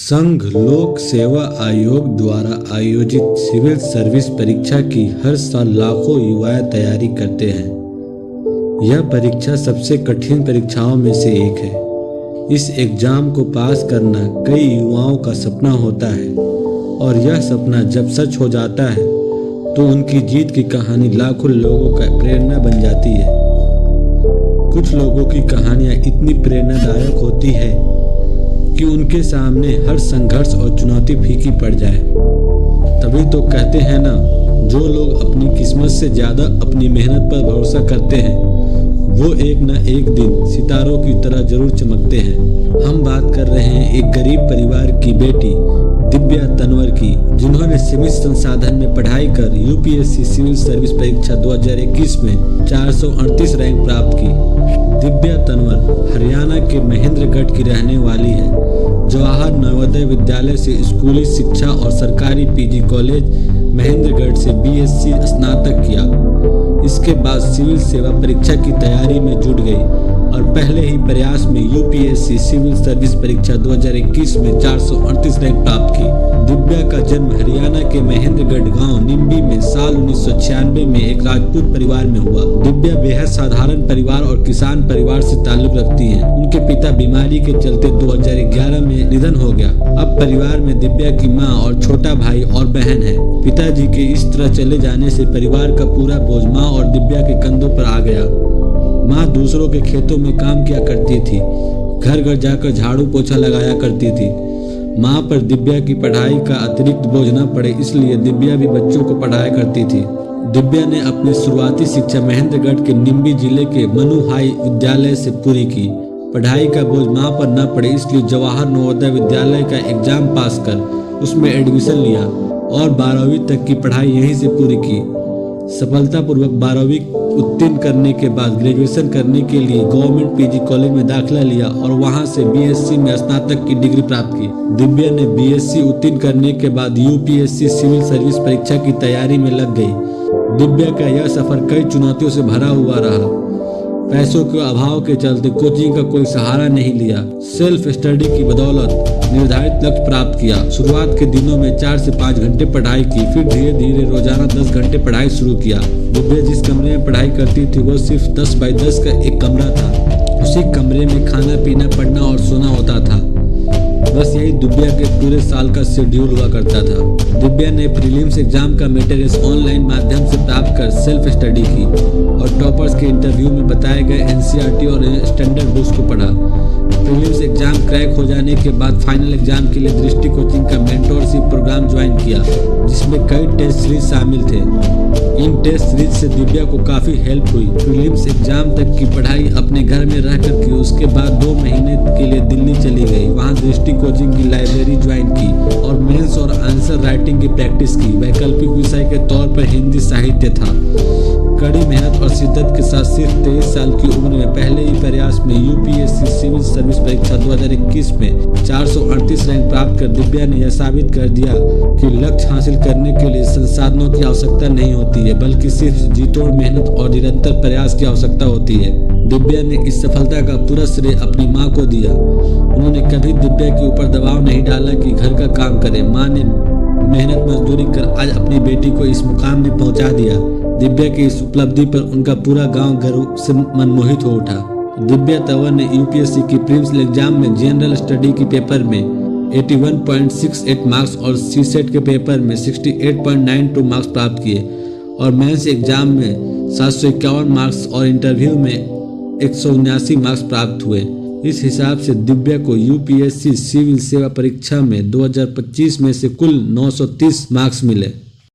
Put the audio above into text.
संघ लोक सेवा आयोग द्वारा आयोजित सिविल सर्विस परीक्षा की हर साल लाखों युवा तैयारी करते हैं। यह परीक्षा सबसे कठिन परीक्षाओं में से एक है। इस एग्जाम को पास करना कई युवाओं का सपना होता है और यह सपना जब सच हो जाता है तो उनकी जीत की कहानी लाखों लोगों का प्रेरणा बन जाती है। कुछ लोगों की कहानियां इतनी प्रेरणादायक होती है कि उनके सामने हर संघर्ष और चुनौती फीकी पड़ जाए। तभी तो कहते हैं ना, जो लोग अपनी किस्मत से ज़्यादा अपनी मेहनत पर भरोसा करते हैं वो एक न एक दिन सितारों की तरह जरूर चमकते हैं। हम बात कर रहे हैं एक गरीब परिवार की बेटी दिव्या तनवर की, जिन्होंने सीमित संसाधन में पढ़ाई कर यूपीएससी सिविल सर्विस परीक्षा 2021 में 438 रैंक प्राप्त की। दिव्या तनवर हरियाणा के महेंद्रगढ़ की रहने वाली है। जवाहर नवोदय विद्यालय से स्कूली शिक्षा और सरकारी पीजी कॉलेज महेंद्रगढ़ से बीएससी स्नातक किया। इसके बाद सिविल सेवा परीक्षा की तैयारी में जुट गई और पहले ही प्रयास में यूपीएससी सिविल सर्विस परीक्षा 2021 में 438 रैंक प्राप्त की। दिव्या का जन्म हरियाणा के महेंद्रगढ़ गांव निम्बी में साल 1996 में एक राजपूत परिवार में हुआ। दिव्या बेहद साधारण परिवार और किसान परिवार से ताल्लुक रखती हैं। उनके पिता बीमारी के चलते 2011 में निधन हो गया। अब परिवार में दिव्या की मां और छोटा भाई और बहन है। पिताजी के इस तरह चले जाने से परिवार का पूरा बोझ मां और दिव्या के कंधों पर आ गया। माँ दूसरों के खेतों में काम किया करती थी, घर घर जाकर झाड़ू पोछा लगाया करती थी। माँ पर दिव्या की पढ़ाई का अतिरिक्त बोझ न पड़े इसलिए दिव्या भी बच्चों को पढ़ाया करती थी। दिव्या ने अपनी शुरुआती शिक्षा महेंद्रगढ़ के निम्बी जिले के मनु हाई विद्यालय से पूरी की। पढ़ाई का बोझ माँ पर न पड़े इसलिए जवाहर नवोदय विद्यालय का एग्जाम पास कर उसमें एडमिशन लिया और 12वीं तक की पढ़ाई यहीं से पूरी की। सफलतापूर्वक 12वीं उत्तीर्ण करने के बाद ग्रेजुएशन करने के लिए गवर्नमेंट पीजी कॉलेज में दाखिला लिया और वहां से बीएससी में स्नातक की डिग्री प्राप्त की। दिव्या ने बीएससी उत्तीर्ण करने के बाद यूपीएससी सिविल सर्विस परीक्षा की तैयारी में लग गई। दिव्या का यह सफर कई चुनौतियों से भरा हुआ रहा। पैसों के अभाव के चलते कोचिंग का कोई सहारा नहीं लिया। सेल्फ स्टडी की बदौलत निर्धारित लक्ष्य प्राप्त किया। शुरुआत के दिनों में 4 से 5 घंटे पढ़ाई की, फिर धीरे धीरे रोजाना 10 घंटे पढ़ाई शुरू किया। दिव्या जिस कमरे में पढ़ाई करती थी वो सिर्फ 10 बाई 10 का एक कमरा था। उसी कमरे में खाना पीना, पढ़ना और सोना होता था। बस यही दिव्या के पूरे साल का शेड्यूल हुआ करता था। दिव्या ने प्रीलिम्स एग्जाम का मटेरियल्स ऑनलाइन माध्यम से प्राप्त कर सेल्फ स्टडी की और टॉपर्स के इंटरव्यू में बताए गए एनसीईआरटी और स्टैंडर्ड बुक्स को पढ़ा। प्रीलिम्स एग्जाम क्रैक हो जाने के बाद फाइनल एग्जाम के लिए दृष्टि कोचिंग का मेंटोरशिप प्रोग्राम ज्वाइन किया, जिसमें कई टेस्ट सीरीज शामिल थे। इन टेस्ट सीरीज से दिव्या को काफ़ी हेल्प हुई। प्रीलिम्स एग्जाम तक की पढ़ाई अपने घर में रहकर की। उसके बाद 2 महीने के लिए दिल्ली चली गई। वहाँ दृष्टि कोचिंग की लाइब्रेरी ज्वाइन की और मेंस और आंसर राइटिंग की प्रैक्टिस की। वैकल्पिक विषय के तौर पर हिंदी साहित्य था। कड़ी मेहनत और शिद्दत के साथ सिर्फ 23 साल की उम्र में पहले ही प्रयास में यूपीएससी सिविल सर्विस परीक्षा 2021 में 438 रैंक प्राप्त कर दिव्या ने यह साबित कर दिया कि लक्ष्य हासिल करने के लिए संसाधनों की आवश्यकता नहीं होती है, बल्कि सिर्फ जीतोड़ मेहनत और निरंतर प्रयास की आवश्यकता होती है। दिव्या ने इस सफलता का पूरा श्रेय अपनी माँ को दिया। उन्होंने कभी दिव्या के ऊपर दबाव नहीं डाला कि घर का काम करे। माँ ने मेहनत मजदूरी कर आज अपनी बेटी को इस मुकाम में पहुंचा दिया। दिव्या की इस उपलब्धि पर उनका पूरा गांव गर्व से मनमोहित हो उठा। दिव्या तंवर ने यूपीएससी की प्रीलिम्स एग्जाम में जनरल स्टडी के पेपर में 81.68 मार्क्स और सीसेट के पेपर में 68.92 मार्क्स प्राप्त किए और मेंस एग्जाम में 751 मार्क्स और इंटरव्यू में 179 मार्क्स प्राप्त हुए। इस हिसाब से दिव्या को यूपीएससी सिविल सेवा परीक्षा में 2025 में से कुल 930 मार्क्स मिले।